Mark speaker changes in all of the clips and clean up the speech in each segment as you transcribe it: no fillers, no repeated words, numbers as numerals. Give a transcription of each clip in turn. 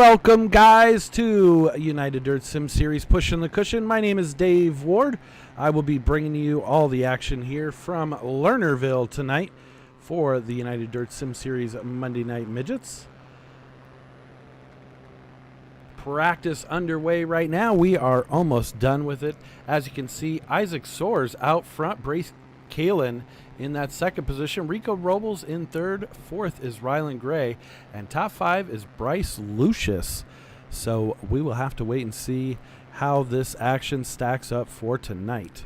Speaker 1: Welcome, guys, to United Dirt Sim Series Pushing the Cushion. My name is Dave Ward. I will be bringing you all the action here from Lernerville tonight for the United Dirt Sim Series Monday Night Midgets. Practice underway right now. We are almost done with it. As you can see, Isaac Soares out front, Brace Kalin in that second position, Rico Robles in third, fourth is Rylan Gray, and top five is Bryce Lucius. So we will have to wait and see how this action stacks up for tonight.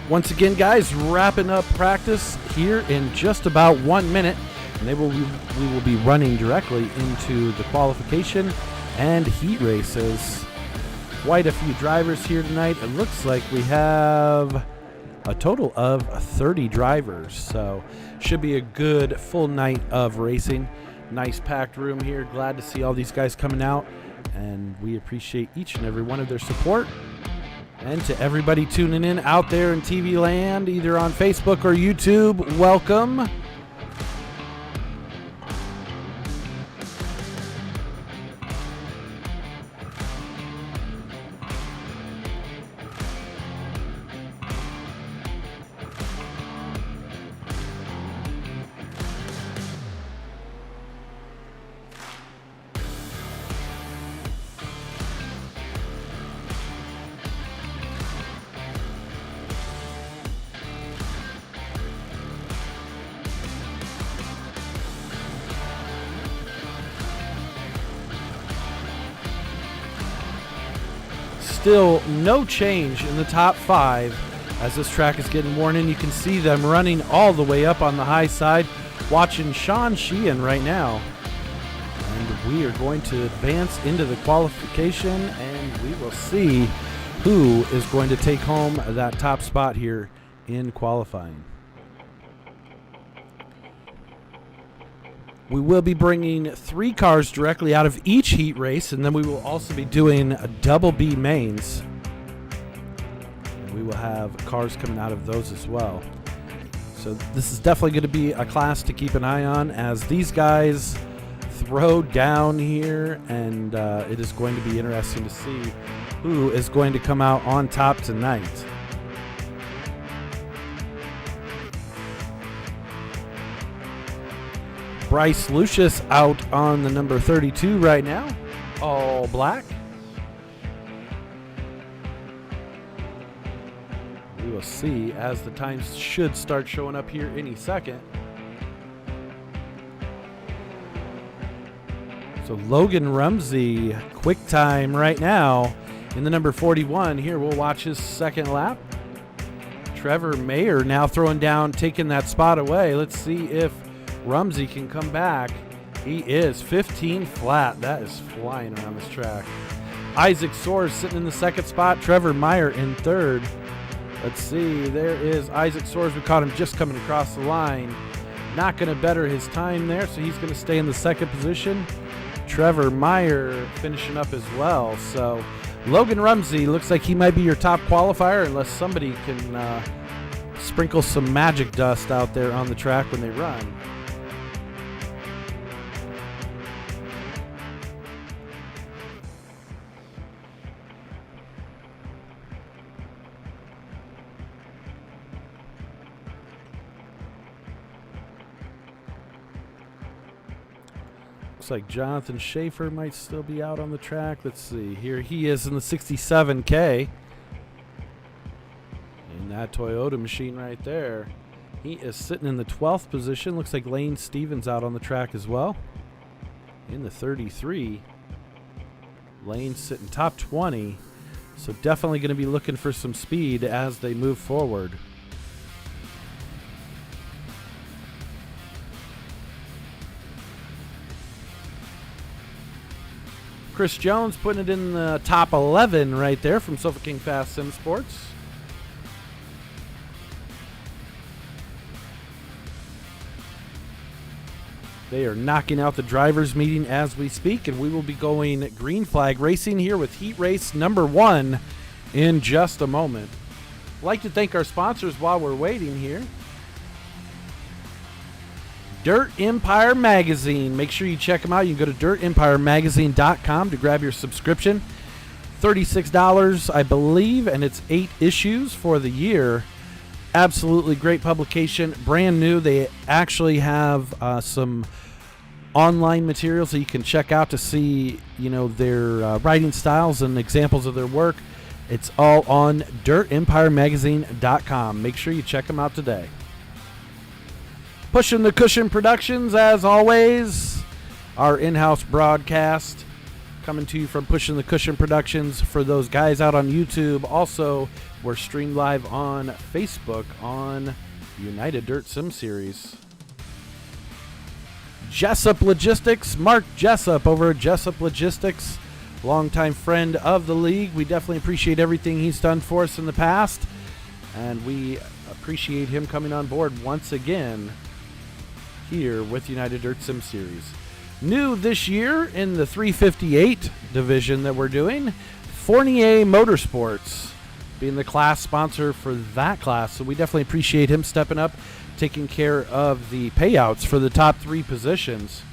Speaker 1: Once again, guys, wrapping up practice here in just about 1 minute, and we will be running directly into the qualification and heat races. Quite a few drivers here tonight. It looks like we have a total of 30 drivers, so should be a good full night of racing. Nice packed room here. Glad to see all these guys coming out, and we appreciate each and every one of their support. And to everybody tuning in out there in TV land, either on Facebook or YouTube, welcome. Still no change in the top five as this track is getting worn in. You can see them running all the way up on the high side. Watching Sean Sheehan right now. And we are going to advance into the qualification, and we will see who is going to take home that top spot here in qualifying. We will be bringing 3 cars directly out of each heat race, and then we will also be doing a double B mains. And we will have cars coming out of those as well. So this is definitely going to be a class to keep an eye on as these guys throw down here, and it is going to be interesting to see who is going to come out on top tonight. Bryce Lucius out on the number 32 right now, all black. We will see as the times should start showing up here any second. So Logan Rumsey, quick time right now in the number 41. Here we'll watch his second lap. Trevor Mayer now throwing down, taking that spot away. Let's see if Rumsey can come back. He is 15 flat. That is flying around this track. Isaac Soares sitting in the second spot. Trevor Meyer in third. Let's see. There is Isaac Soares. We caught him just coming across the line. Not going to better his time there, so he's going to stay in the second position. Trevor Meyer finishing up as well. So Logan Rumsey looks like he might be your top qualifier unless somebody can sprinkle some magic dust out there on the track when they run. Looks like Jonathan Schaefer might still be out on the track. Let's see. Here he is in the 67K. In that Toyota machine right there. He is sitting in the 12th position. Looks like Lane Stevens out on the track as well. In the 33. Lane sitting top 20. So definitely going to be looking for some speed as they move forward. Chris Jones putting it in the top 11 right there from Sofa King Fast Sim Sports. They are knocking out the drivers' meeting as we speak, and we will be going green flag racing here with heat race number 1 in just a moment. I'd like to thank our sponsors while we're waiting here. Dirt Empire Magazine. Make sure you check them out. You can go to dirtempiremagazine.com to grab your subscription. $36, I believe, and it's 8 issues for the year. Absolutely great publication, brand new. They actually have some online materials that you can check out to see, their writing styles and examples of their work. It's all on dirtempiremagazine.com. Make sure you check them out today. Pushing the Cushion Productions, as always, our in-house broadcast coming to you from Pushing the Cushion Productions for those guys out on YouTube. Also, we're streamed live on Facebook on United Dirt Sim Series. Jessup Logistics, Mark Jessup over at Jessup Logistics, longtime friend of the league. We definitely appreciate everything he's done for us in the past, and we appreciate him coming on board once again here with United Dirt Sim Series. New this year in the 358 division that we're doing, Fournier Motorsports being the class sponsor for that class. So we definitely appreciate him stepping up, taking care of the payouts for the top 3 positions.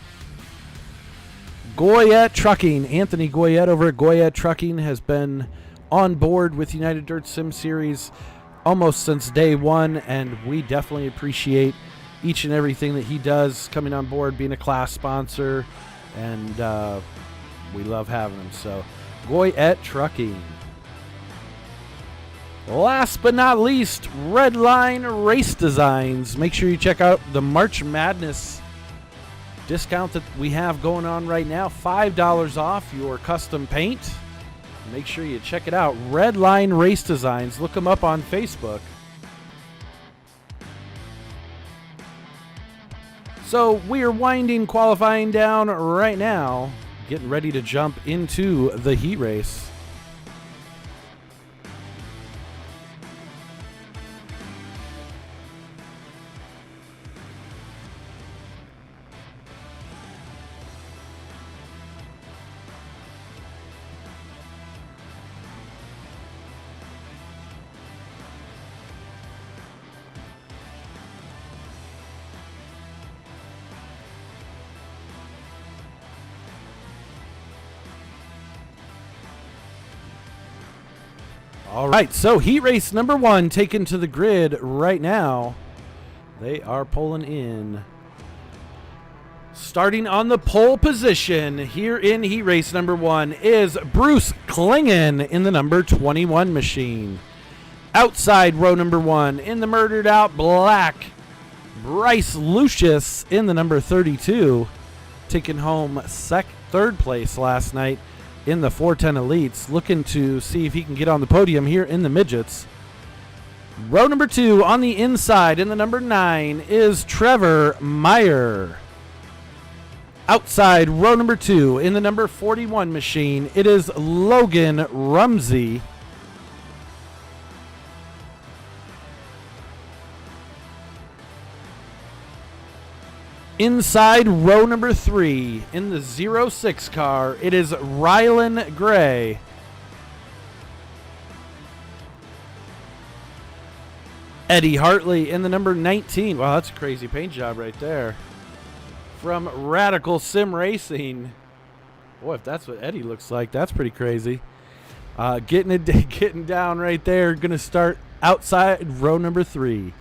Speaker 1: Goyette Trucking, Anthony Goyette over at Goyette Trucking has been on board with United Dirt Sim Series almost since day one, and we definitely appreciate each and everything that he does coming on board, being a class sponsor, and we love having him. So, Goyette Trucking. Last but not least, Redline Race Designs. Make sure you check out the March Madness discount that we have going on right now. $5 off your custom paint. Make sure you check it out. Redline Race Designs. Look them up on Facebook. So we are winding qualifying down right now, getting ready to jump into the heat race. All right, so heat race number 1 taken to the grid right now. They are pulling in. Starting on the pole position here in heat race number 1 is Bruce Klingen in the number 21 machine. Outside row number 1 in the murdered out black, Bryce Lucius in the number 32, taking home third place last night in the 410 Elites, looking to see if he can get on the podium here in the midgets. Row number 2 on the inside in the number 9 is Trevor Meyer. Outside row number 2 in the number 41 machine, it is Logan Rumsey. Inside row number 3, in the 06 car, it is Rylan Gray. Eddie Hartley in the number 19. Wow, that's a crazy paint job right there. From Radical Sim Racing. Boy, if that's what Eddie looks like, that's pretty crazy. Getting down right there. Going to start outside row number 3.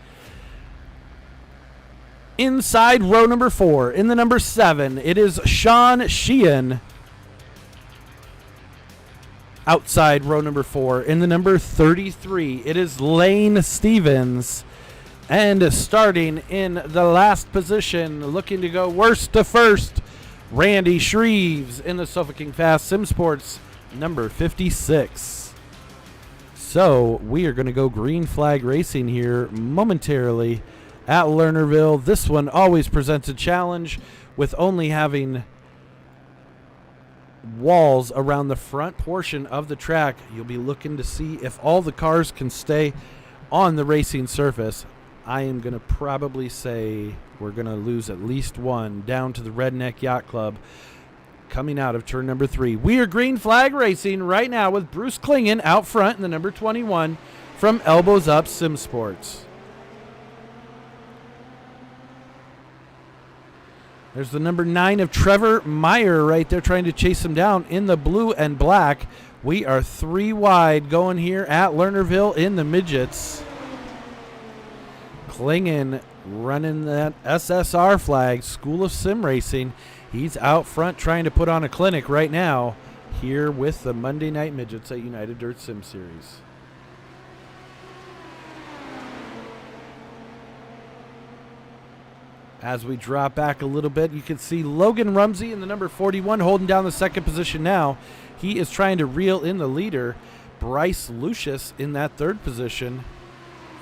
Speaker 1: Inside row number 4, in the number 7, it is Sean Sheehan. Outside row number 4, in the number 33, it is Lane Stevens. And starting in the last position, looking to go worst to first, Randy Shreves in the Sofa Fast Sim Sports, number 56. So we are going to go green flag racing here momentarily at Lernerville. This one always presents a challenge with only having walls around the front portion of the track. You'll be looking to see if all the cars can stay on the racing surface. I am going to probably say we're going to lose at least one down to the Redneck Yacht Club coming out of turn number 3. We are green flag racing right now with Bruce Klingen out front in the number 21 from Elbows Up Sim Sports. There's the number 9 of Trevor Meyer right there trying to chase him down in the blue and black. We are 3 wide going here at Lernerville in the midgets. Klingen running that SSR flag, School of Sim Racing. He's out front trying to put on a clinic right now here with the Monday Night Midgets at United Dirt Sim Series. As we drop back a little bit, you can see Logan Rumsey in the number 41 holding down the second position now. He is trying to reel in the leader. Bryce Lucius in that third position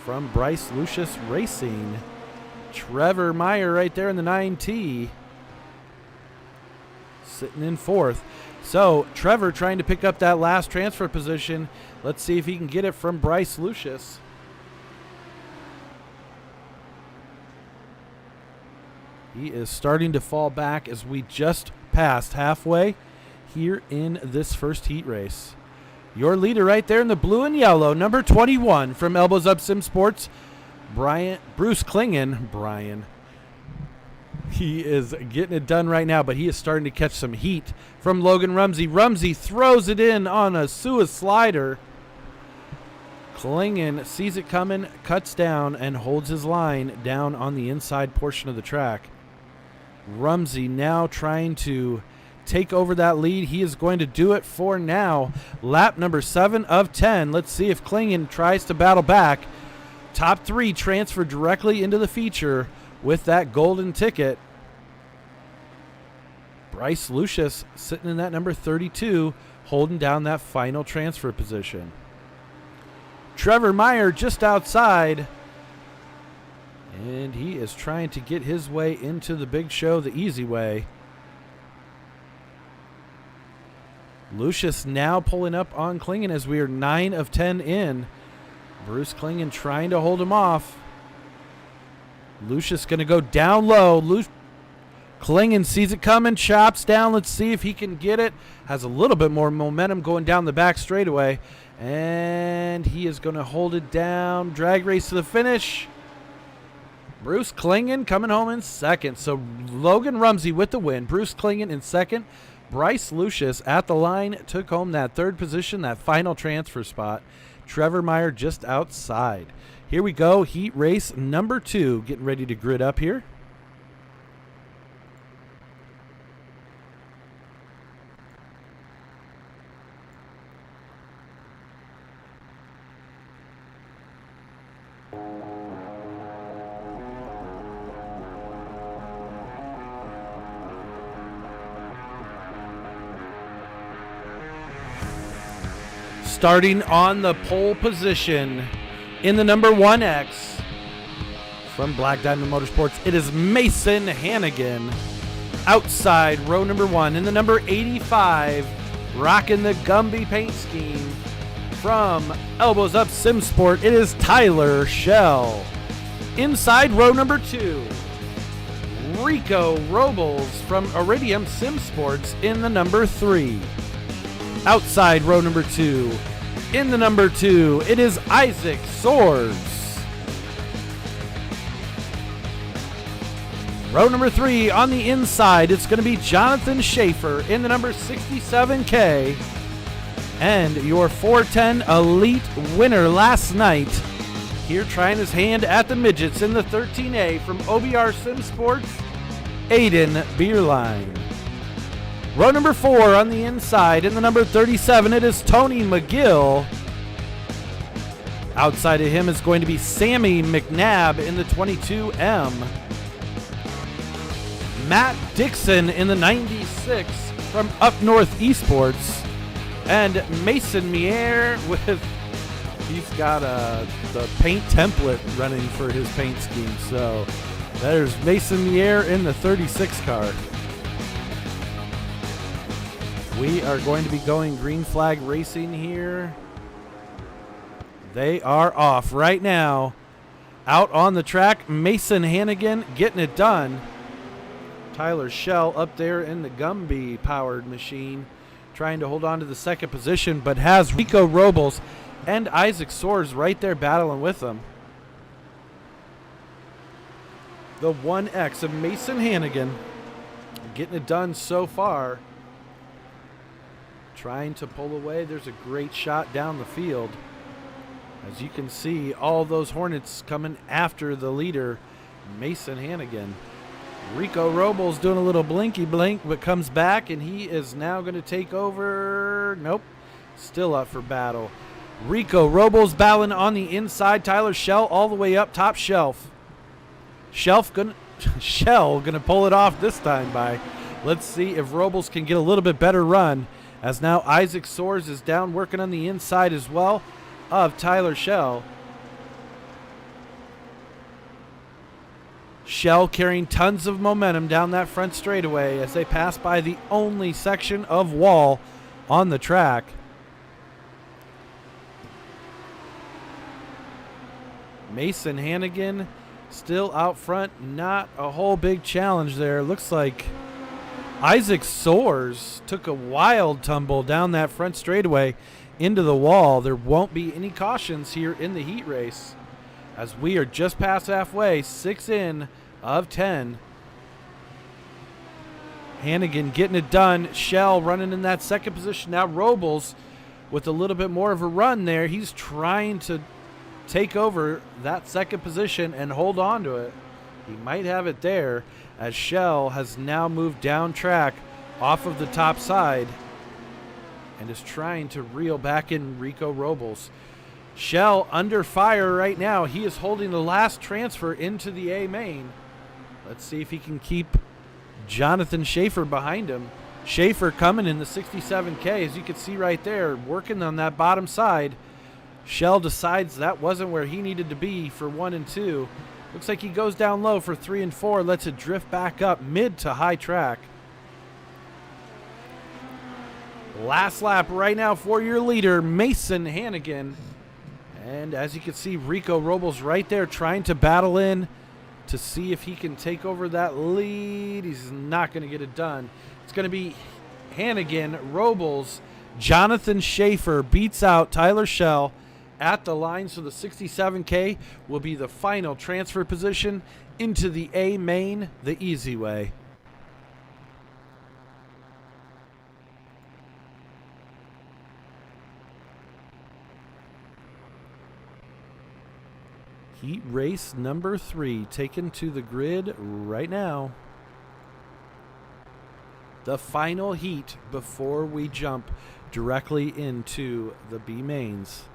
Speaker 1: from Bryce Lucius Racing. Trevor Meyer right there in the 9T. Sitting in fourth. So Trevor trying to pick up that last transfer position. Let's see if he can get it from Bryce Lucius. He is starting to fall back as we just passed halfway here in this first heat race. Your leader right there in the blue and yellow, number 21 from Elbows Up Sim Sports, Bruce Klingen. He is getting it done right now, but he is starting to catch some heat from Logan Rumsey. Rumsey throws it in on a Suez slider. Klingen sees it coming, cuts down, and holds his line down on the inside portion of the track. Rumsey now trying to take over that lead. He is going to do it for now. Lap number 7 of 10. Let's see if Klingen tries to battle back. Top 3 transfer directly into the feature with that golden ticket. Bryce Lucius sitting in that number 32, holding down that final transfer position. Trevor Meyer just outside. And he is trying to get his way into the big show the easy way. Lucius now pulling up on Klingen as we are 9 of 10 in. Bruce Klingen trying to hold him off. Lucius going to go down low. Klingen sees it coming, chops down. Let's see if he can get it. Has a little bit more momentum going down the back straightaway. And he is going to hold it down. Drag race to the finish. Bruce Klingen coming home in second. So Logan Rumsey with the win. Bruce Klingen in second. Bryce Lucius at the line took home that third position, that final transfer spot. Trevor Meyer just outside. Here we go. Heat race number 2. Getting ready to grid up here. Starting on the pole position in the number 1X from Black Diamond Motorsports, it is Mason Hannigan. Outside row number 1 in the number 85, rocking the Gumby paint scheme from Elbows Up Sim Sport, it is Tyler Shell. Inside row number 2, Rico Robles from Iridium Sim Sports in the number 3. Outside row number 2, in the number 2, it is Isaac Swords. Row number 3 on the inside, it's going to be Jonathan Schaefer in the number 67K. And your 410 Elite winner last night, here trying his hand at the midgets in the 13A from OBR Sim Sports, Aiden Beerline. Row number 4 on the inside, in the number 37, it is Tony McGill. Outside of him is going to be Sammy McNabb in the 22M. Matt Dixon in the 96 from Up North Esports. And Mason Mier he's got the paint template running for his paint scheme. So there's Mason Mier in the 36 car. We are going to be going green flag racing here. They are off right now. Out on the track, Mason Hannigan getting it done. Tyler Schell up there in the Gumby-powered machine trying to hold on to the second position, but has Rico Robles and Isaac Soares right there battling with them. The 1X of Mason Hannigan getting it done so far. Trying to pull away. There's a great shot down the field. As you can see, all those Hornets coming after the leader, Mason Hannigan. Rico Robles doing a little blinky blink, but comes back, and he is now going to take over. Nope, still up for battle. Rico Robles battling on the inside. Tyler Schell all the way up top shelf. Schell gonna pull it off this time by. Let's see if Robles can get a little bit better run, as now Isaac Soares is down working on the inside as well of Tyler Schell. Schell carrying tons of momentum down that front straightaway as they pass by the only section of wall on the track. Mason Hannigan still out front. Not a whole big challenge there. Looks like Isaac Soares took a wild tumble down that front straightaway into the wall. There won't be any cautions here in the heat race, as we are just past halfway, 6 in of 10. Hannigan getting it done. Schell running in that second position. Now Robles with a little bit more of a run there. He's trying to take over that second position and hold on to it. He might have it there, as Schell has now moved down track off of the top side and is trying to reel back in Rico Robles. Schell under fire right now. He is holding the last transfer into the A main. Let's see if he can keep Jonathan Schaefer behind him. Schaefer coming in the 67K, as you can see right there, working on that bottom side. Schell decides that wasn't where he needed to be for 1 and 2. Looks like he goes down low for 3 and 4, lets it drift back up mid to high track. Last lap right now for your leader, Mason Hannigan. And as you can see, Rico Robles right there trying to battle in to see if he can take over that lead. He's not going to get it done. It's going to be Hannigan, Robles, Jonathan Schaefer beats out Tyler Schell at the line. So the 67K will be the final transfer position into the A main the easy way. Heat race number 3 taken to the grid right now. The final heat before we jump directly into the B mains.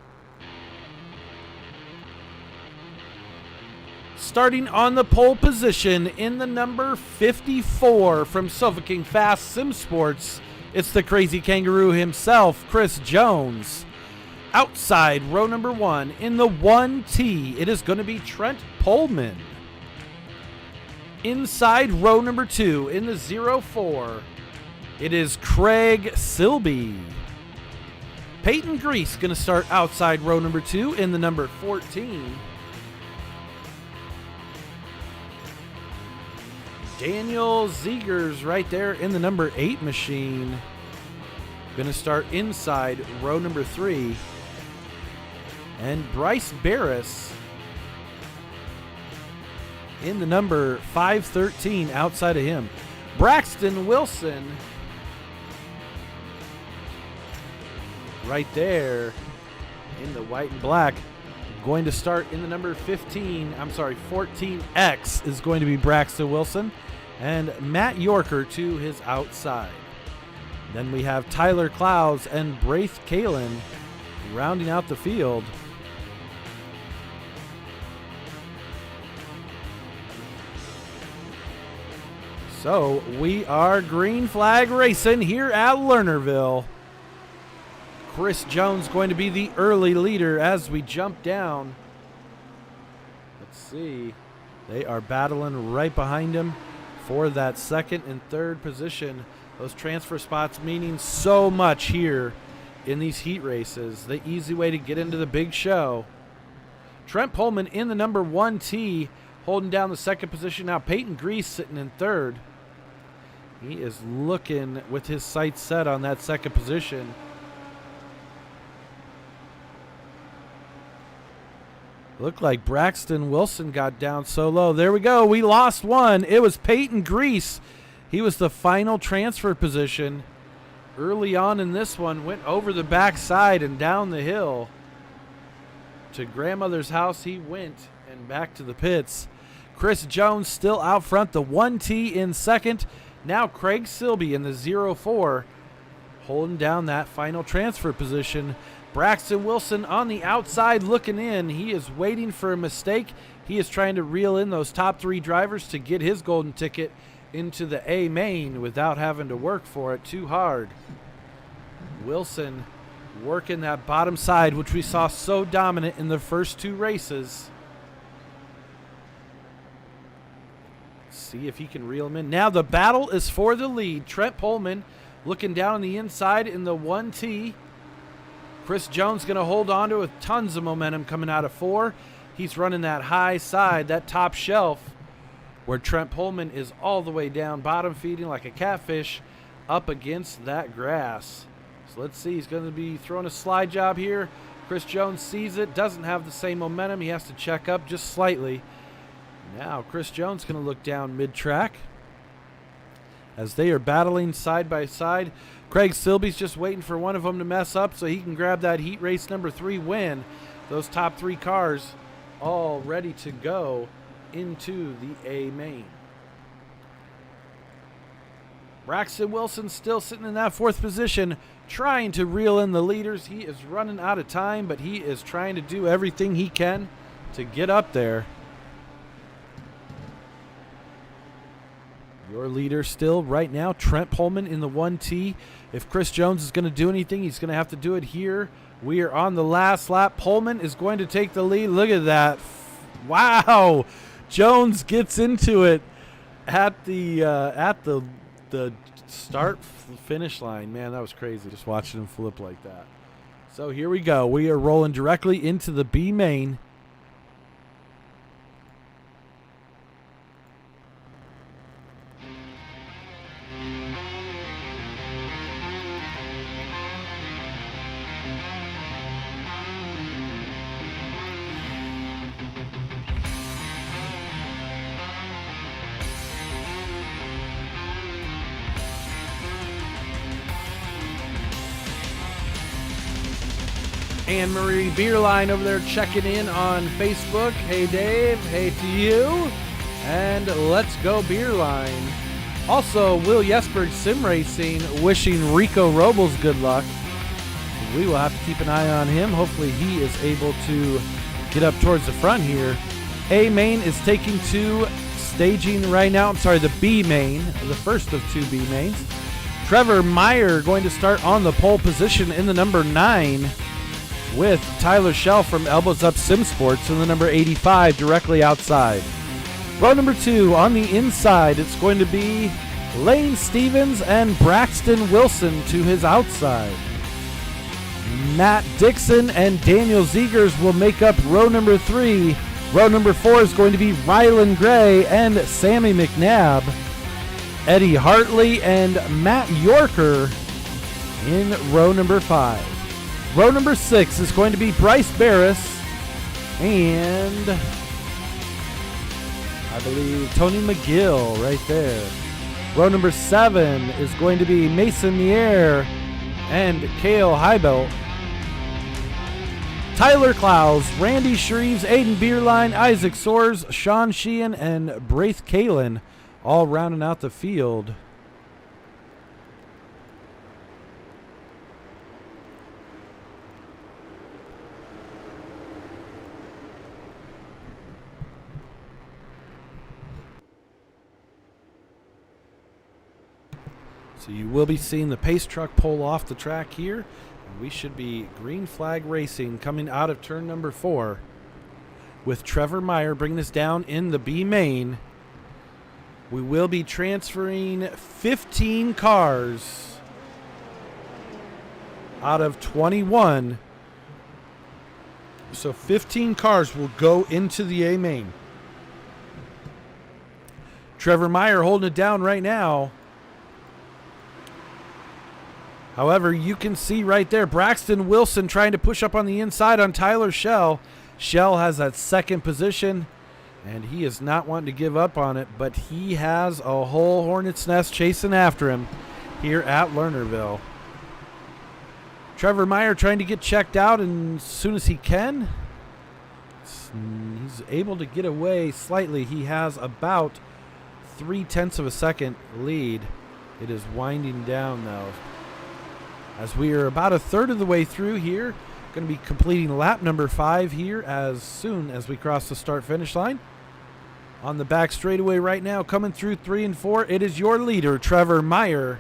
Speaker 1: Starting on the pole position in the number 54 from Sofa King Fast Sim Sports, it's the crazy kangaroo himself, Chris Jones. Outside row number 1 in the 1T, it is going to be Trent Pullman. Inside row number 2 in the 04, it is Craig Silby. Peyton Grease going to start outside row number 2 in the number 14. Daniel Ziegers right there in the number 8 machine. Going to start inside row number 3. And Bryce Barris in the number 513 outside of him. Braxton Wilson right there in the white and black. Going to start in the number 14X is going to be Braxton Wilson. And Matt Yorker to his outside. Then we have Tyler Clowes and Braith Kalin rounding out the field. So we are green flag racing here at Lernerville. Chris Jones going to be the early leader as we jump down. Let's see. They are battling right behind him for that second and third position. Those transfer spots meaning so much here in these heat races. The easy way to get into the big show. Trent Pullman in the number 1 tee, holding down the second position. Now Peyton Grease sitting in third. He is looking with his sights set on that second position. Looked like Braxton Wilson got down so low. There we go. We lost one. It was Peyton Grease. He was the final transfer position. Early on in this one, went over the backside and down the hill. To grandmother's house he went and back to the pits. Chris Jones still out front, the 1 tee in second. Now Craig Silby in the 0-4, holding down that final transfer position. Braxton Wilson on the outside looking in. He is waiting for a mistake. He is trying to reel in those top 3 drivers to get his golden ticket into the A main without having to work for it too hard. Wilson working that bottom side, which we saw so dominant in the first 2 races. See if he can reel him in. Now the battle is for the lead. Trent Pullman looking down on the inside in the 1 tee. Chris Jones going to hold on to it with tons of momentum coming out of 4. He's running that high side, that top shelf, where Trent Pullman is all the way down, bottom feeding like a catfish up against that grass. So let's see. He's going to be throwing a slide job here. Chris Jones sees it, doesn't have the same momentum. He has to check up just slightly. Now Chris Jones going to look down mid-track as they are battling side by side. Craig Silby's just waiting for one of them to mess up so he can grab that heat race number 3 win. Those top 3 cars all ready to go into the A main. Braxton Wilson still sitting in that 4th position, trying to reel in the leaders. He is running out of time, but he is trying to do everything he can to get up there. Your leader still right now, Trent Pullman in the 1 tee. If Chris Jones is going to do anything, he's going to have to do it here. We are on the last lap. Pullman is going to take the lead. Look at that. Wow. Jones gets into it at the start finish line. Man, that was crazy just watching him flip like that. So here we go. We are rolling directly into the B main. Anne-Marie Beerline over there checking in on Facebook. Hey, Dave. Hey to you. And let's go Beerline. Also, Will Jesberg Sim Racing wishing Rico Robles good luck. We will have to keep an eye on him. Hopefully he is able to get up towards the front here. A main is taking 2 staging right now. I'm sorry, the B main, the first of 2 B mains. Trevor Meyer going to start on the pole position in the number 9. With Tyler Schell from Elbows Up Sim Sports in the number 85 directly outside. Row number 2 on the inside, it's going to be Lane Stevens and Braxton Wilson to his outside. Matt Dixon and Daniel Zegers will make up row number 3. Row number 4 is going to be Rylan Gray and Sammy McNabb. Eddie Hartley and Matt Yorker in row number 5. Row number 6 is going to be Bryce Barris and I believe Tony McGill right there. Row number 7 is going to be Mason Mier and Cale Heibelt. Tyler Klaus, Randy Shreves, Aiden Beerline, Isaac Soares, Sean Sheehan, and Braith Kalin all rounding out the field. So you will be seeing the pace truck pull off the track here. And we should be green flag racing coming out of turn number 4 with Trevor Meyer bringing us down in the B main. We will be transferring 15 cars out of 21 So 15 cars will go into the A main. Trevor Meyer holding it down right now. However, you can see right there, Braxton Wilson trying to push up on the inside on Tyler Schell. Schell has that second position, and he is not wanting to give up on it, but he has a whole hornet's nest chasing after him here at Lernerville. Trevor Meyer trying to get checked out as soon as he can. He's able to get away slightly. He has about 0.3 of a second lead. It is winding down, though, as we are about a third of the way through here. Going to be completing lap number 5 here as soon as we cross the start-finish line. On the back straightaway right now, coming through 3 and 4, it is your leader, Trevor Meyer.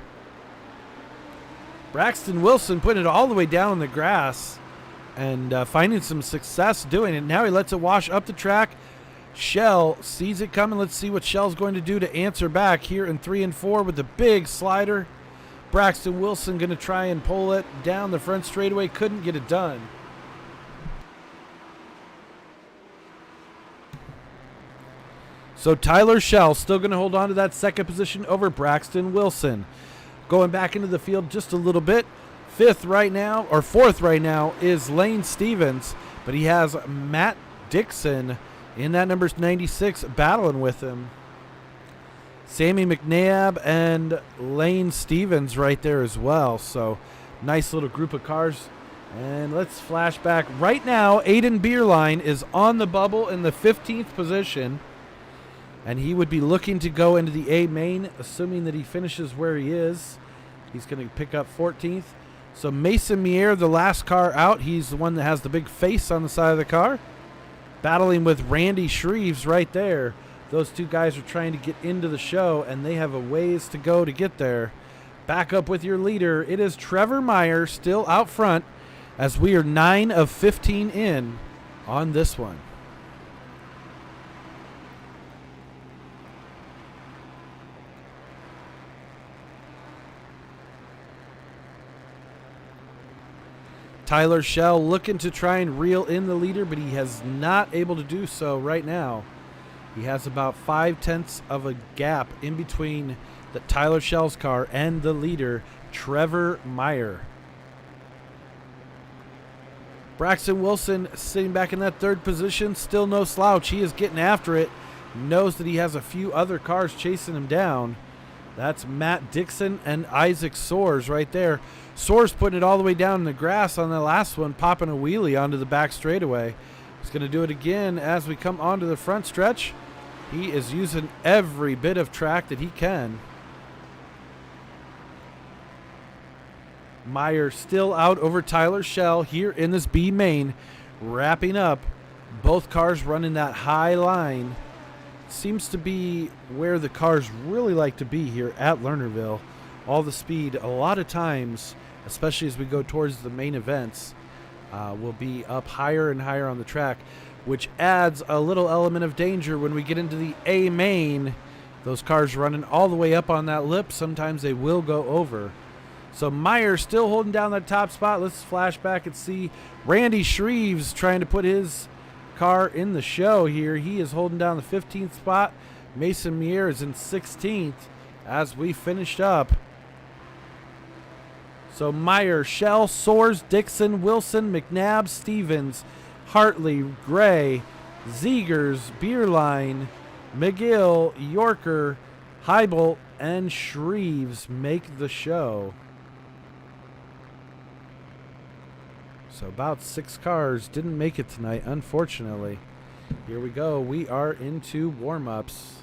Speaker 1: Braxton Wilson putting it all the way down on the grass and finding some success doing it. Now he lets it wash up the track. Schell sees it coming. Let's see what Schell's going to do to answer back here in 3 and 4 with the big slider. Braxton Wilson going to try and pull it down the front straightaway. Couldn't get it done. So Tyler Schell still going to hold on to that second position over Braxton Wilson. Going back into the field just a little bit. Fourth right now is Lane Stevens, but he has Matt Dixon in that number 96 battling with him. Sammy McNabb and Lane Stevens right there as well. So nice little group of cars. And let's flash back. Right now, Aiden Beerline is on the bubble in the 15th position. And he would be looking to go into the A main, assuming that he finishes where he is. He's going to pick up 14th. So Mason Mier, the last car out. He's the one that has the big face on the side of the car. Battling with Randy Shreves right there. Those two guys are trying to get into the show, and they have a ways to go to get there. Back up with your leader. It is Trevor Meyer still out front as we are 9 of 15 in on this one. Tyler Schell looking to try and reel in the leader, but he has not able to do so right now. He has about 0.5 of a gap in between the Tyler Schell's car and the leader, Trevor Meyer. Braxton Wilson sitting back in that third position, still no slouch. He is getting after it. Knows that he has a few other cars chasing him down. That's Matt Dixon and Isaac Soares right there. Soares putting it all the way down in the grass on the last one, popping a wheelie onto the back straightaway. He's going to do it again as we come onto the front stretch. He is using every bit of track that he can. Meyer still out over Tyler Schell here in this B main, wrapping up. Both cars running that high line. Seems to be where the cars really like to be here at Lernerville. All the speed, a lot of times, especially as we go towards the main events, will be up higher and higher on the track, which adds a little element of danger when we get into the A main. Those cars running all the way up on that lip, sometimes they will go over. So Meyer still holding down that top spot. Let's flash back and see Randy Shreves trying to put his car in the show here. He is holding down the 15th spot. Mason Mier is in 16th as we finished up. So Meyer, Schell, Soares, Dixon, Wilson, McNabb, Stevens, Hartley, Gray, Zegers, Beerline, McGill, Yorker, Heibel, and Shreves make the show. So about 6 cars didn't make it tonight, unfortunately. Here we go. We are into warm-ups.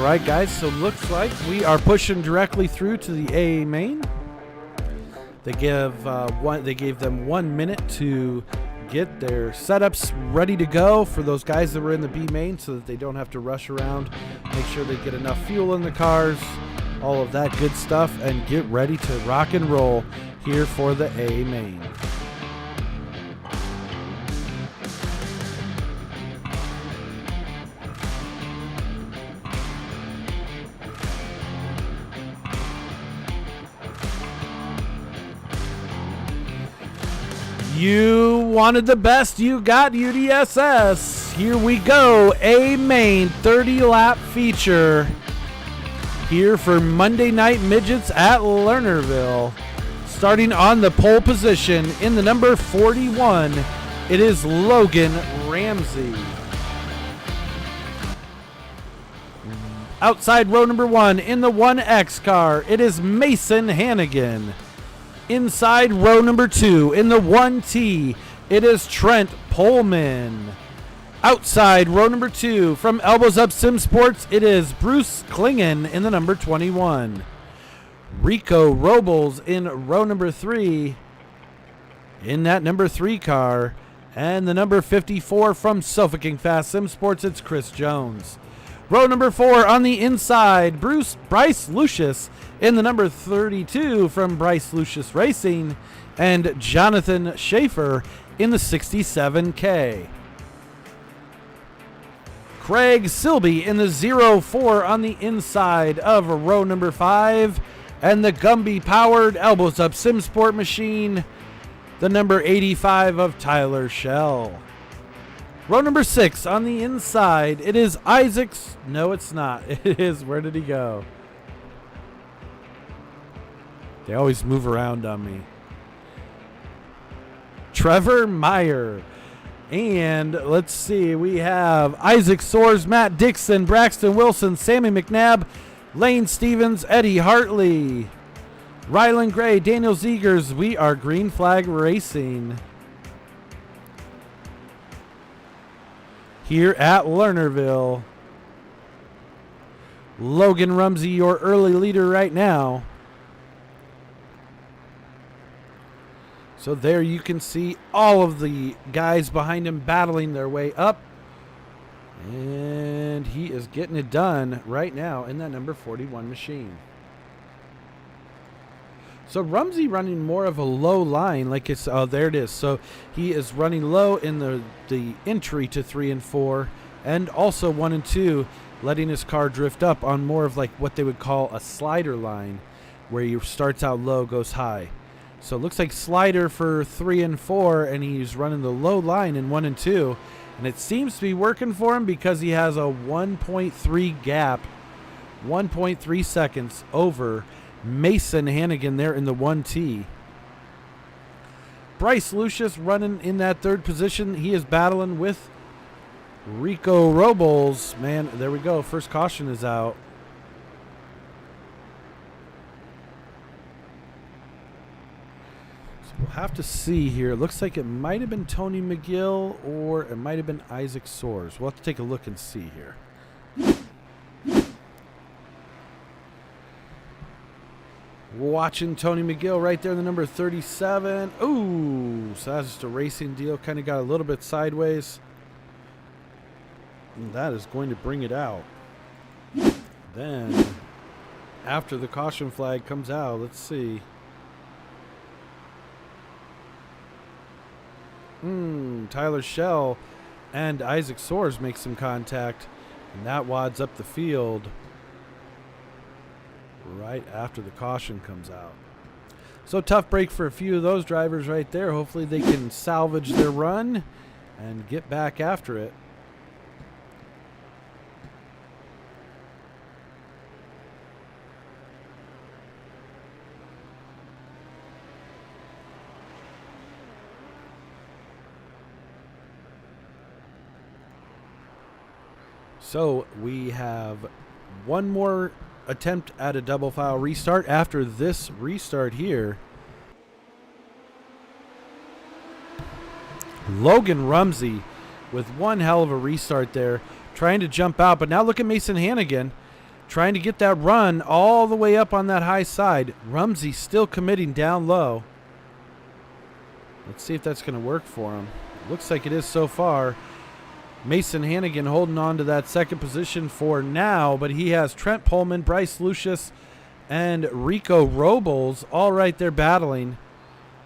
Speaker 1: right, guys, so looks like we are pushing directly through to the A main. They gave them 1 minute to get their setups ready to go for those guys that were in the B main so that they don't have to rush around, make sure they get enough fuel in the cars, all of that good stuff, and get ready to rock and roll here for the A main. You wanted the best, you got UDSS. Here we go, A main 30-lap feature here for Monday Night Midgets at Lernerville. Starting on the pole position in the number 41, it is Logan Ramsey. Outside row number 1 in the 1X car, it is Mason Hannigan. Inside row number 2 in the 1T, it is Trent Pullman. Outside row number 2 from Elbows Up Sim Sports, it is Bruce Klingen in the number 21. Rico Robles in row number 3 in that number 3 car. And the number 54 from Sofa Fast Sim Sports, it's Chris Jones. Row number 4 on the inside, Bryce Lucius in the number 32 from Bryce Lucius Racing, and Jonathan Schaefer in the 67K. Craig Silby in the 04 on the inside of row number 5, and the Gumby-powered Elbows Up Sim Sport machine, the number 85 of Tyler Schell. Row number 6 on the inside, it is Isaac's. No, it's not. It is, where did he go? They always move around on me. Trevor Meyer. And let's see, we have Isaac Soares, Matt Dixon, Braxton Wilson, Sammy McNabb, Lane Stevens, Eddie Hartley, Rylan Gray, Daniel Zegers. We are Green Flag Racing here at Lernerville. Logan Rumsey, your early leader right now. So there you can see all of the guys behind him battling their way up. And he is getting it done right now in that number 41 machine. So Rumsey running more of a low line, like it's, oh, there it is. So he is running low in the entry to 3 and 4, and also 1 and 2, letting his car drift up on more of like what they would call a slider line, where he starts out low, goes high. So it looks like slider for 3 and 4, and he's running the low line in 1 and 2. And it seems to be working for him because he has a 1.3 gap, 1.3 seconds over Mason Hannigan there in the 1T. Bryce Lucius running in that 3rd position. He is battling with Rico Robles. Man, there we go. First caution is out. We'll have to see here. It looks like it might have been Tony McGill or it might have been Isaac Soares. We'll have to take a look and see here. Watching Tony McGill right there in the number 37. Ooh, so that's just a racing deal. Kind of got a little bit sideways. And that is going to bring it out. Then, after the caution flag comes out, let's see. Tyler Schell and Isaac Soares make some contact, and that wads up the field right after the caution comes out. So tough break for a few of those drivers right there. Hopefully they can salvage their run and get back after it. So we have one more attempt at a double file restart after this restart here. Logan Rumsey with one hell of a restart there, trying to jump out. But now look at Mason Hannigan trying to get that run all the way up on that high side. Rumsey still committing down low. Let's see if that's going to work for him. Looks like it is so far. Mason Hannigan holding on to that second position for now, but he has Trent Pullman, Bryce Lucius, and Rico Robles all right there battling.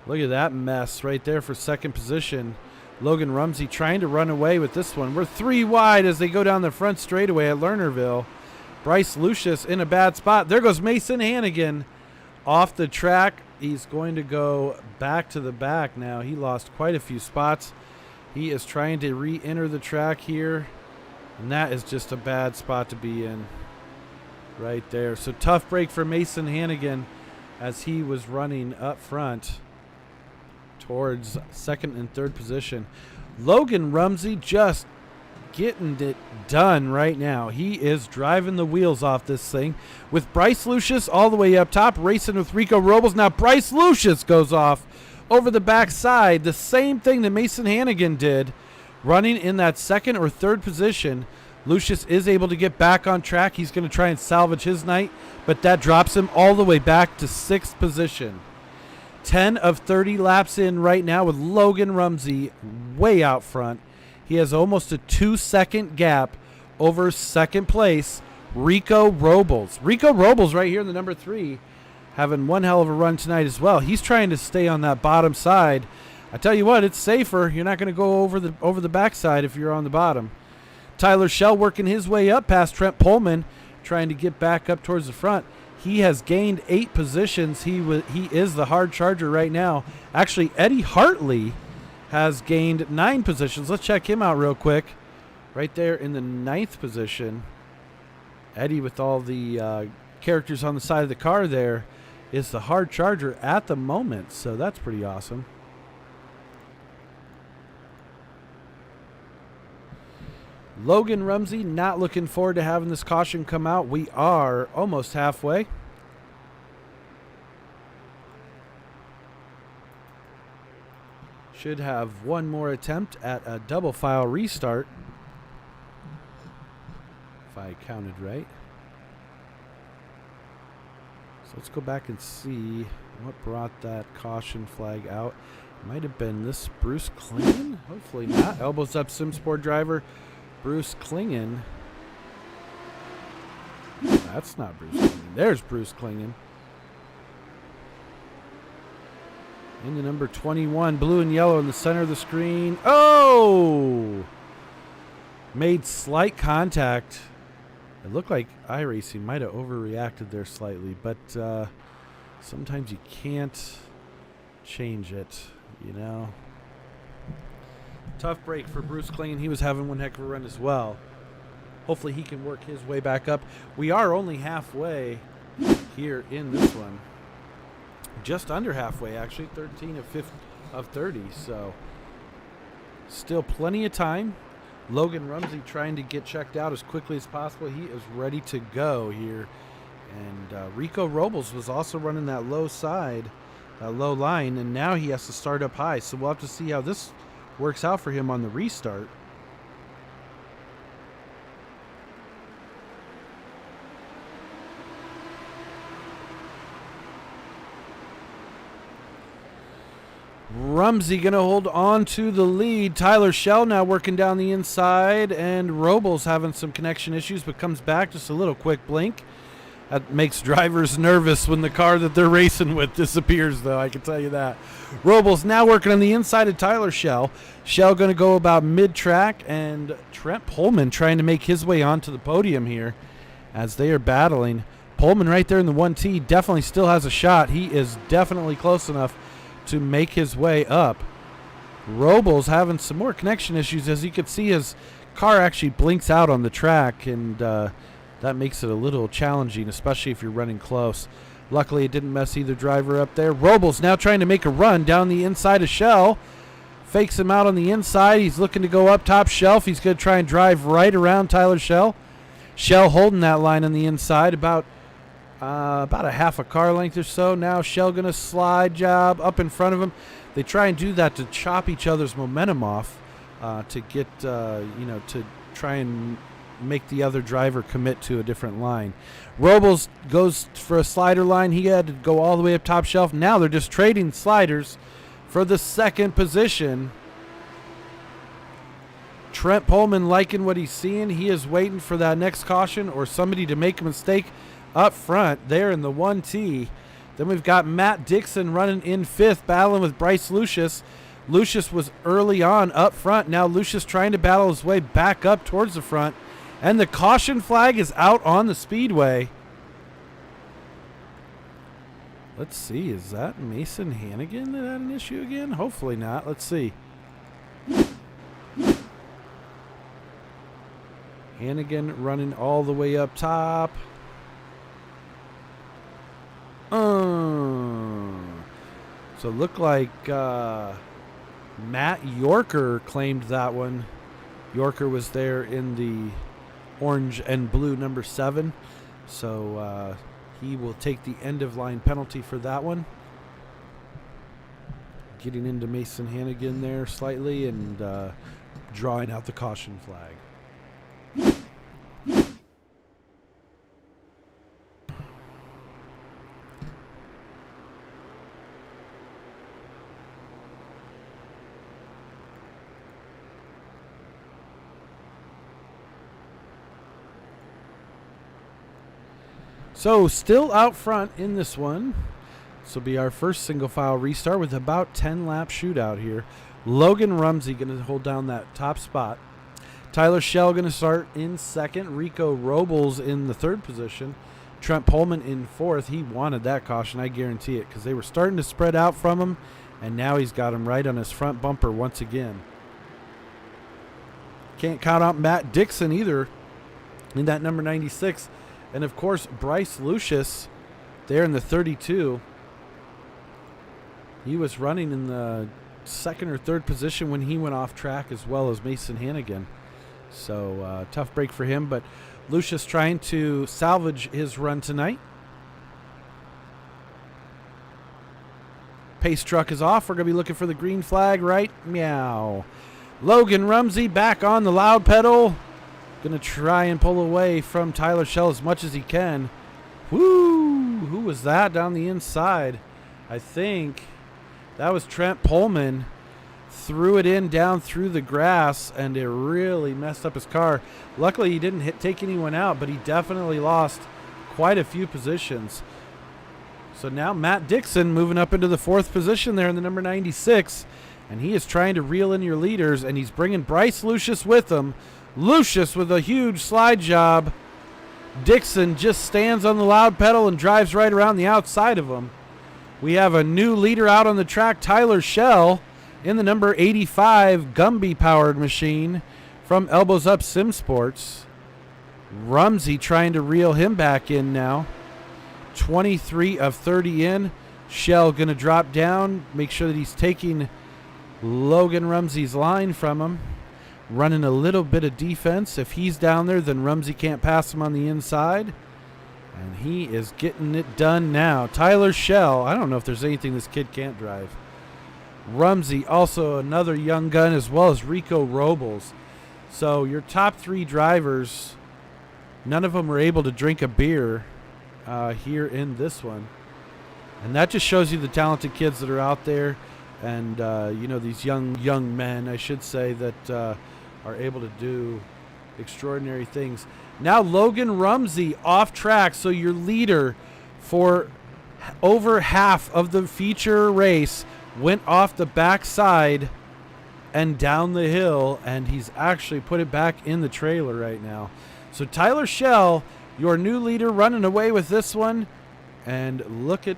Speaker 1: Look at that mess right there for second position. Logan Rumsey trying to run away with this one. We're 3 wide as they go down the front straightaway at Lernerville. Bryce Lucius in a bad spot. There goes Mason Hannigan off the track. He's going to go back to the back now. He lost quite a few spots. He is trying to re-enter the track here, and that is just a bad spot to be in right there. So tough break for Mason Hannigan as he was running up front towards second and third position. Logan Rumsey just getting it done right now. He is driving the wheels off this thing with Bryce Lucius all the way up top, racing with Rico Robles. Now Bryce Lucius goes off over the backside. The same thing that Mason Hannigan did, running in that second or third position. Lucius is able to get back on track. He's going to try and salvage his night, but that drops him all the way back to sixth position. 10 of 30 laps in right now with Logan Rumsey way out front. He has almost a 2-second gap over second place, Rico Robles. Rico Robles right here in the number 3, having one hell of a run tonight as well. He's trying to stay on that bottom side. I tell you what, it's safer. You're not going to go over the backside if you're on the bottom. Tyler Schell working his way up past Trent Pullman, trying to get back up towards the front. He has gained 8 positions. He is the hard charger right now. Actually, Eddie Hartley has gained 9 positions. Let's check him out real quick. Right there in the 9th position. Eddie, with all the characters on the side of the car there, is the hard charger at the moment. So that's pretty awesome. Logan Rumsey not looking forward to having this caution come out. We are almost halfway. Should have one more attempt at a double file restart, if I counted right. So let's go back and see what brought that caution flag out. Might have been this Bruce Klingen. Hopefully not. Elbows up SimSport driver Bruce Klingen. That's not Bruce Klingen. There's Bruce Klingen. In the number 21, blue and yellow in the center of the screen. Oh! Made slight contact. It looked like iRacing might have overreacted there slightly, but sometimes you can't change it, you know. Tough break for Bruce Klingen. He was having one heck of a run as well. Hopefully he can work his way back up. We are only halfway here in this one. Just under halfway, actually. 13 of 30, so still plenty of time. Logan Rumsey trying to get checked out as quickly as possible. He is ready to go here. And Rico Robles was also running that low side, that low line, and now he has to start up high. So we'll have to see how this works out for him on the restart. Rumsey going to hold on to the lead. Tyler Schell now working down the inside, and Robles having some connection issues, but comes back. Just a little quick blink. That makes drivers nervous when the car that they're racing with disappears, though, I can tell you that. Robles now working on the inside of Tyler Schell. Schell going to go about mid-track, and Trent Pullman trying to make his way onto the podium here as they are battling. Pullman right there in the 1T definitely still has a shot. He is definitely close enough to make his way up. Robles having some more connection issues. As you can see, his car actually blinks out on the track, and that makes it a little challenging, especially if you're running close. Luckily, it didn't mess either driver up there. Robles now trying to make a run down the inside of Schell. Fakes him out on the inside. He's looking to go up top shelf. He's going to try and drive right around Tyler Schell. Schell holding that line on the inside about a half a car length or so. Now Schell going to slide job up in front of him. They try and do that to chop each other's momentum off, to get, to try and make the other driver commit to a different line. Robles goes for a slider line. He had to go all the way up top shelf. Now they're just trading sliders for the second position. Trent Pullman liking what he's seeing. He is waiting for that next caution or somebody to make a mistake up front there in the 1T. Then we've got Matt Dixon running in fifth, battling with Bryce Lucius. Lucius was early on up front. Now Lucius trying to battle his way back up towards the front. And the caution flag is out on the speedway. Let's see. Is that Mason Hannigan that had an issue again? Hopefully not. Let's see. Hannigan running all the way up top. So it looked like Matt Yorker claimed that one. Yorker was there in the orange and blue number 7. So he will take the end of line penalty for that one. Getting into Mason Hannigan there slightly and drawing out the caution flag. So still out front in this one. This will be our first single file restart with about 10 lap shootout here. Logan Rumsey going to hold down that top spot. Tyler Schell going to start in second. Rico Robles in the third position. Trent Pullman in fourth. He wanted that caution, I guarantee it, because they were starting to spread out from him, and now he's got him right on his front bumper once again. Can't count out Matt Dixon either in that number 96. And, of course, Bryce Lucius there in the 32. He was running in the second or third position when he went off track, as well as Mason Hannigan. So tough break for him, but Lucius trying to salvage his run tonight. Pace truck is off. We're going to be looking for the green flag, right? Meow. Logan Rumsey back on the loud pedal. Going to try and pull away from Tyler Schell as much as he can. Woo! Who was that down the inside? I think that was Trent Pullman. Threw it in down through the grass, and it really messed up his car. Luckily, he didn't take anyone out, but he definitely lost quite a few positions. So now Matt Dixon moving up into the fourth position there in the number 96, and he is trying to reel in your leaders, and he's bringing Bryce Lucius with him. Lucius with a huge slide job. Dixon just stands on the loud pedal and drives right around the outside of him. We have a new leader out on the track, Tyler Schell, in the number 85 Gumby-powered machine from Elbows Up Sim Sports. Rumsey trying to reel him back in now. 23 of 30 in. Schell going to drop down, make sure that he's taking Logan Rumsey's line from him. Running a little bit of defense. If he's down there, then Rumsey can't pass him on the inside. And he is getting it done now. Tyler Schell, I don't know if there's anything this kid can't drive. Rumsey, also another young gun, as well as Rico Robles. So your top three drivers, none of them were able to drink a beer here in this one. And that just shows you the talented kids that are out there. And, these young men, I should say, that are able to do extraordinary things. Now Logan Rumsey off track. So your leader for over half of the feature race went off the backside and down the hill, and he's actually put it back in the trailer right now. So Tyler Schell, your new leader, running away with this one. And look at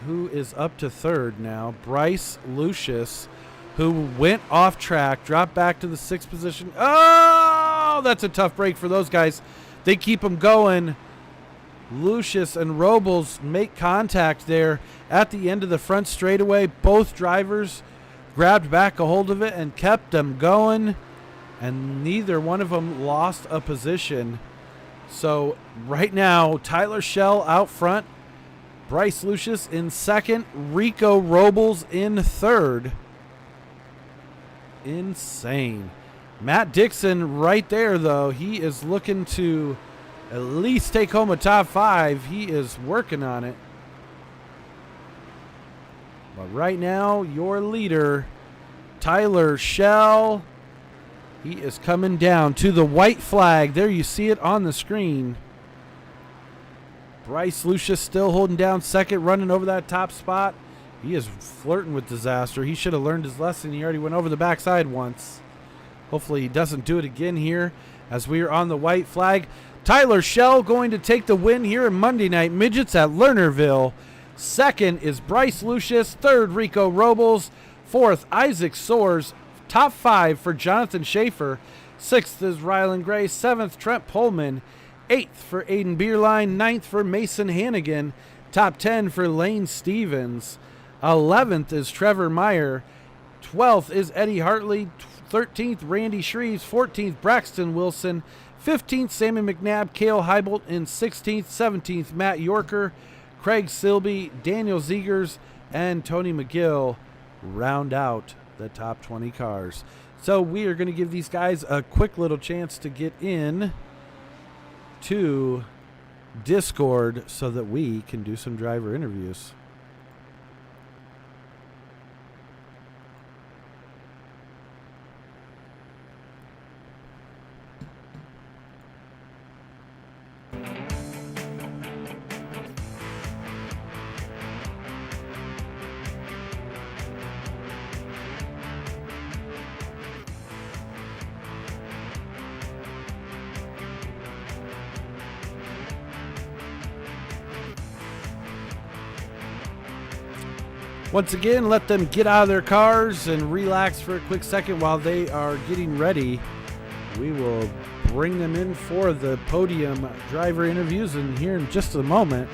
Speaker 1: who is up to third now. Bryce Lucius, who went off track, dropped back to the sixth position. Oh, that's a tough break for those guys. They keep them going. Lucius and Robles make contact there at the end of the front straightaway. Both drivers grabbed back a hold of it and kept them going, and neither one of them lost a position. So right now, Tyler Schell out front, Bryce Lucius in second, Rico Robles in third. Insane. Matt Dixon right there, though. He is looking to at least take home a top 5. He is working on it. But right now, your leader, Tyler Shell, he is coming down to the white flag. There you see it on the screen. Bryce Lucius still holding down second, running over that top spot. He is flirting with disaster. He should have learned his lesson. He already went over the backside once. Hopefully he doesn't do it again here as we are on the white flag. Tyler Shell going to take the win here in Monday Night Midgets at Lernerville. Second is Bryce Lucius. Third, Rico Robles. Fourth, Isaac Soares. Top 5 for Jonathan Schaefer. Sixth is Rylan Gray. Seventh, Trent Pullman. Eighth for Aiden Bierlein. Ninth for Mason Hannigan. Top 10 for Lane Stevens. 11th is Trevor Meyer. 12th is Eddie Hartley. 13th, Randy Shreves. 14th, Braxton Wilson. 15th, Sammy McNabb, Cale Heibolt. In 16th, 17th, Matt Yorker, Craig Silby, Daniel Zegers, and Tony McGill round out the top 20 cars. So we are going to give these guys a quick little chance to get in to Discord so that we can do some driver interviews. Once again, let them get out of their cars and relax for a quick second while they are getting ready. We will bring them in for the podium driver interviews in here in just a moment.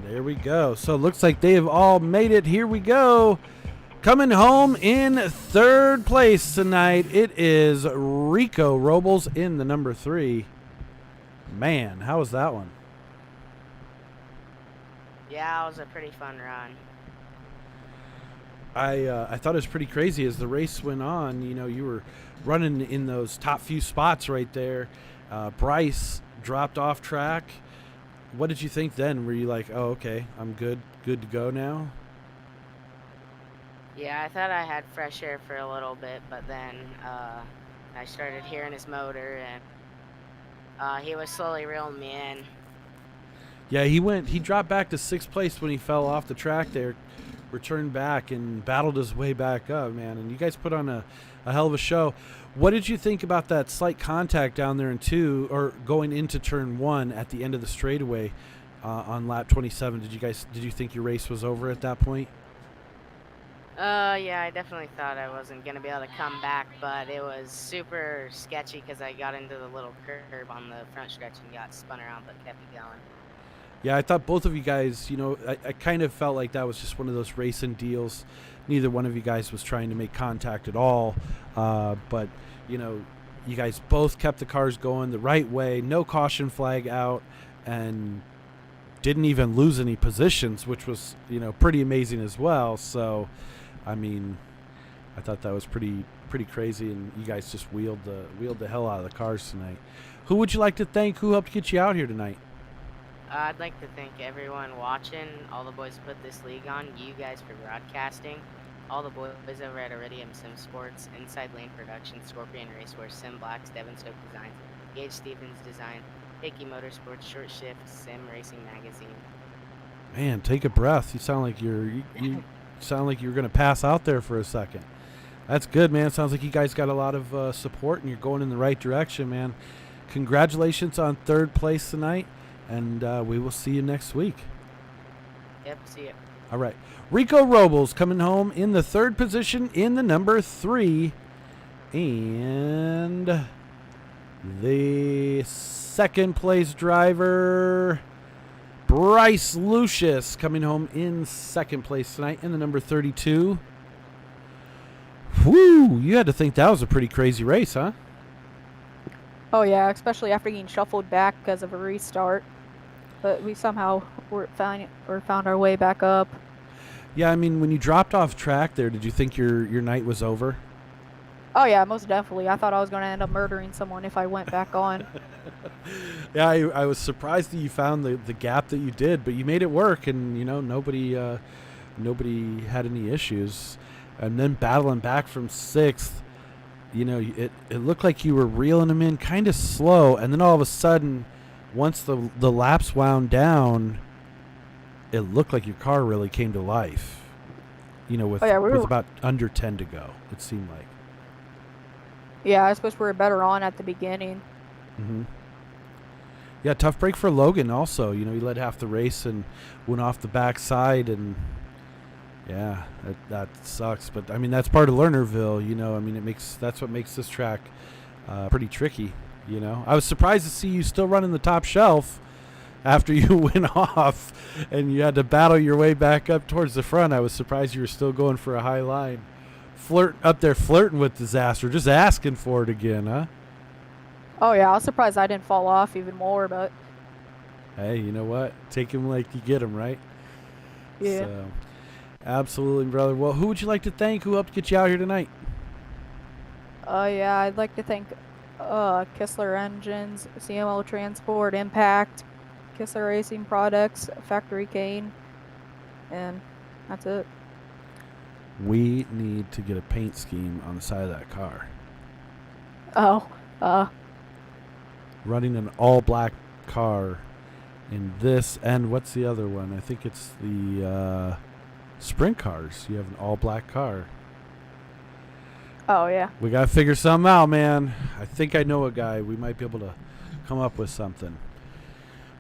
Speaker 1: There we go. So it looks like they have all made it. Here we go. Coming home in third place tonight, it is Rico Robles in the number 3. Man, how was that one?
Speaker 2: Yeah, it was a pretty fun run.
Speaker 1: I thought it was pretty crazy as the race went on. You know, you were running in those top few spots right there. Bryce dropped off track. What did you think then? Were you like, oh, okay, I'm good to go now?
Speaker 2: Yeah, I thought I had fresh air for a little bit, but then I started hearing his motor, and he was slowly reeling me in.
Speaker 1: Yeah, he dropped back to 6th place when he fell off the track there, returned back and battled his way back up, man. And you guys put on a hell of a show. What did you think about that slight contact down there in 2, or going into turn 1 at the end of the straightaway on lap 27? Did you think your race was over at that point?
Speaker 2: Yeah, I definitely thought I wasn't gonna be able to come back, but it was super sketchy because I got into the little curve on the front stretch and got spun around, but kept it going.
Speaker 1: Yeah, I thought both of you guys, you know, I kind of felt like that was just one of those racing deals. Neither one of you guys was trying to make contact at all. But, you know, you guys both kept the cars going the right way, no caution flag out, and didn't even lose any positions, which was, you know, pretty amazing as well. So, I mean, I thought that was pretty crazy, and you guys just wheeled the hell out of the cars tonight. Who would you like to thank? Who helped get you out here tonight?
Speaker 2: I'd like to thank everyone watching, all the boys who put this league on, you guys for broadcasting, all the boys over at Iridium Sim Sports, Inside Lane Productions, Scorpion Raceway, Sim Blacks, Devin Stoke Designs, Gage Stevens Design, Hickey Motorsports, Short Shift, Sim Racing Magazine.
Speaker 1: Man, take a breath. You sound like you sound like you're going to pass out there for a second. That's good, man. Sounds like you guys got a lot of support and you're going in the right direction, man. Congratulations on 3rd place tonight. And we will see you next week.
Speaker 2: Yep, see you.
Speaker 1: All right. Rico Robles coming home in the 3rd position in the number 3. And the second place driver, Bryce Lucius, coming home in second place tonight in the number 32. Whew, you had to think that was a pretty crazy race, huh?
Speaker 3: Oh yeah, especially after getting shuffled back because of a restart. But we somehow found our way back up.
Speaker 1: Yeah, I mean, when you dropped off track there, did you think your night was over?
Speaker 3: Oh yeah, most definitely. I thought I was going to end up murdering someone if I went back on.
Speaker 1: Yeah, I was surprised that you found the gap that you did, but you made it work, and nobody had any issues. And then battling back from sixth, it looked like you were reeling them in kind of slow, and then all of a sudden, once the laps wound down, it looked like your car really came to life. With about under 10 to go, it seemed like.
Speaker 3: Yeah, I suppose we were better on at the beginning.
Speaker 1: Mm-hmm. Yeah, tough break for Logan also. He led half the race and went off the backside, and yeah, that sucks. But I mean, that's part of Lernerville. I mean, that's what makes this track pretty tricky. I was surprised to see you still running the top shelf after you went off and you had to battle your way back up towards the front. I was surprised you were still going for a high line. Flirting with disaster, just asking for it again, huh?
Speaker 3: Oh yeah, I was surprised I didn't fall off even more, but
Speaker 1: hey, you know what? Take him like you get him, right?
Speaker 3: Yeah.
Speaker 1: So, absolutely, brother. Well, who would you like to thank? Who helped get you out here tonight?
Speaker 3: Yeah, I'd like to thank Kistler Engines, CMO Transport, Impact, Kistler Racing Products, Factory Cane, and that's it.
Speaker 1: We need to get a paint scheme on the side of that car. Running an all-black car in this, and what's the other one? I think it's the sprint cars. You have an all-black car.
Speaker 3: Oh, yeah.
Speaker 1: We got to figure something out, man. I think I know a guy. We might be able to come up with something.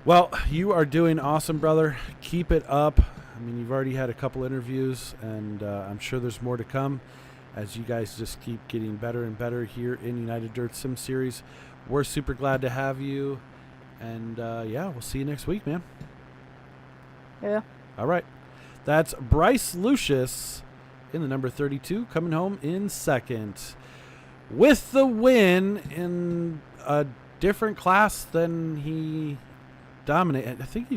Speaker 1: Well, you are doing awesome, brother. Keep it up. I mean, you've already had a couple interviews, and I'm sure there's more to come as you guys just keep getting better and better here in United Dirt Sim Series. We're super glad to have you, and yeah, we'll see you next week, man.
Speaker 3: Yeah.
Speaker 1: All right. That's Bryce Lucius in the number 32, coming home in second. With the win in a different class than he dominated. I think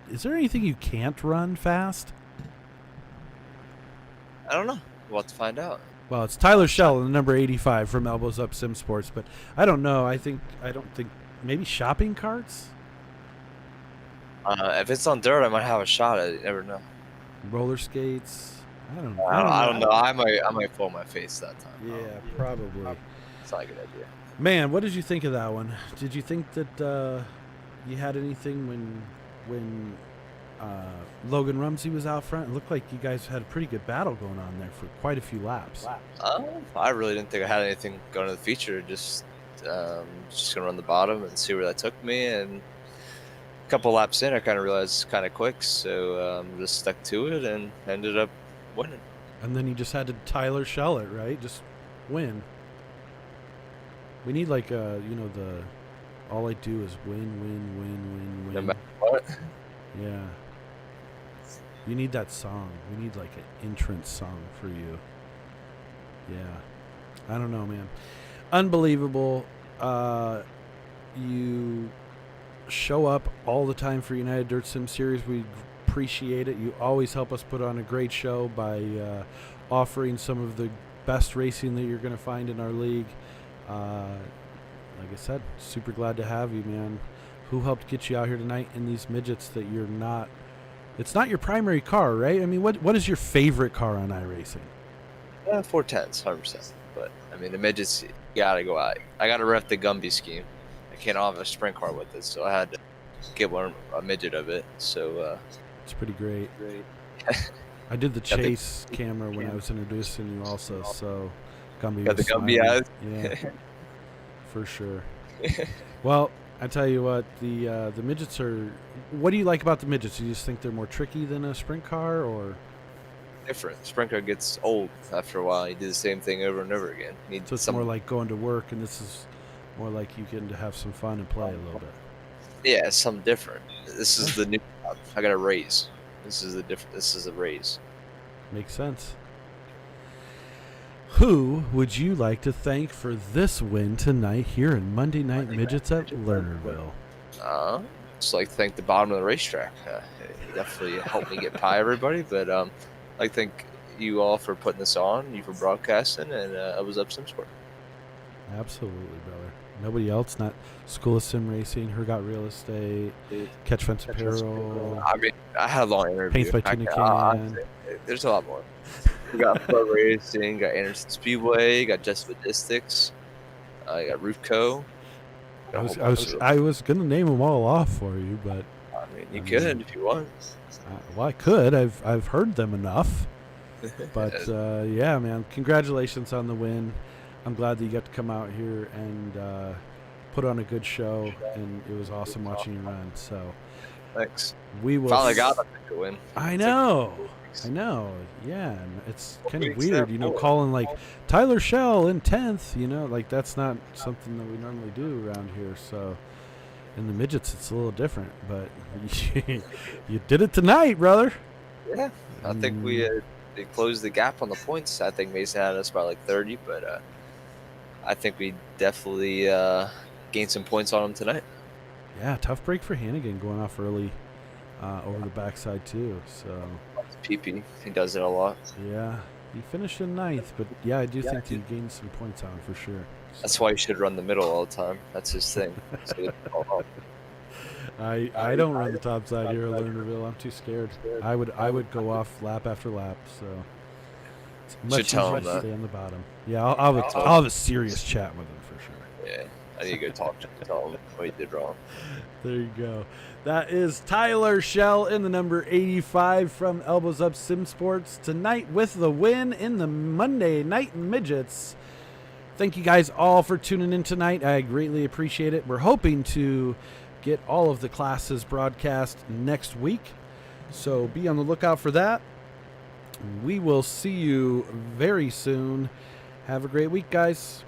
Speaker 1: is there anything you can't run fast?
Speaker 4: I don't know. We'll have to find out.
Speaker 1: Well, it's Tyler Shell in the number 85 from Elbows Up Sim Sports, but I don't know. I don't think maybe shopping carts?
Speaker 4: If it's on dirt, I might have a shot at it. You never know.
Speaker 1: Roller skates? I don't know.
Speaker 4: I don't know. I might fall my face that time.
Speaker 1: Yeah, probably.
Speaker 4: It's not a good idea.
Speaker 1: Man, what did you think of that one? Did you think that you had anything when Logan Rumsey was out front? It looked like you guys had a pretty good battle going on there for quite a few laps.
Speaker 4: I really didn't think I had anything going to the feature. Just gonna run the bottom and see where that took me. And a couple laps in, I kind of realized it's kind of quick, so just stuck to it and ended up winning.
Speaker 1: And then you just had to Tyler Shell it, right? Just win. We need like all I do is win.
Speaker 4: No matter what.
Speaker 1: Yeah. You need that song. We need like an entrance song for you. Yeah. I don't know, man. Unbelievable. You show up all the time for United Dirt Sim Series. We appreciate it. You always help us put on a great show by offering some of the best racing that you're going to find in our league. Like I said, super glad to have you, man. Who helped get you out here tonight in these midgets that you're not... It's not your primary car, right? I mean, what is your favorite car on iRacing?
Speaker 4: 410s, 100%. But, I mean, the midgets, you got to go out. I got to ref the Gumby scheme. I can't have a sprint car with it, so I had to get a midget of it. So
Speaker 1: it's pretty great. I did the chase camera when I was introducing you also, so Gumby
Speaker 4: got
Speaker 1: was
Speaker 4: the Gumby eyes.
Speaker 1: Yeah, for sure. Well, I tell you what, the midgets are... What do you like about the midgets? Do you just think they're more tricky than a sprint car, or...?
Speaker 4: Different. Sprint car gets old after a while. You do the same thing over and over again.
Speaker 1: So it's more like going to work, and this is More like you can have some fun and play a little bit.
Speaker 4: Yeah, it's something different. This is the new job. I got a raise. This is a raise.
Speaker 1: Makes sense. Who would you like to thank for this win tonight here in Monday Night Midgets at Lernerville?
Speaker 4: Just like to thank the bottom of the racetrack. He definitely helped me get by everybody, but I'd like to thank you all for putting this on, you for broadcasting, and I was up some sport.
Speaker 1: Absolutely, brother. Nobody else, not School of Sim Racing, Got Real Estate, Catch Fence Apparel,
Speaker 4: I mean, I had a long interview.
Speaker 1: Paints by Tuna Can.
Speaker 4: There's a lot more. We got Pro Racing, got Anderson Speedway, got Just Logistics, got Roofco.
Speaker 1: I was gonna name them all off for you, but
Speaker 4: I mean, you could if you want.
Speaker 1: Well, I could. I've heard them enough. But yeah, man, congratulations on the win. I'm glad that you got to come out here and put on a good show, and it was awesome watching you run. So
Speaker 4: Thanks.
Speaker 1: We will
Speaker 4: finally got a win.
Speaker 1: I know. Yeah, and it's kind of weird, calling like Tyler Shell in 10th. Like that's not something that we normally do around here. So in the midgets, it's a little different, but you did it tonight, brother.
Speaker 4: Yeah, I think we closed the gap on the points. I think Mason had us by like 30, but I think we definitely gained some points on him tonight.
Speaker 1: Yeah, tough break for Hannigan going off early over the backside too. So
Speaker 4: PP, he does it a lot.
Speaker 1: Yeah, he finished in 9th, but yeah, I do think he gained some points on him for sure. So.
Speaker 4: That's why you should run the middle all the time. That's his thing.
Speaker 1: I don't run the top side here at Lernerville. I'm too scared. I would go off lap after lap. So it's much easier to stay on the bottom. Yeah, I'll have a serious chat with him for sure.
Speaker 4: Yeah, I need to go talk to him, tell him what he did wrong.
Speaker 1: There you go. That is Tyler Shell in the number 85 from Elbows Up Sim Sports tonight with the win in the Monday Night Midgets. Thank you guys all for tuning in tonight. I greatly appreciate it. We're hoping to get all of the classes broadcast next week, so be on the lookout for that. We will see you very soon. Have a great week, guys.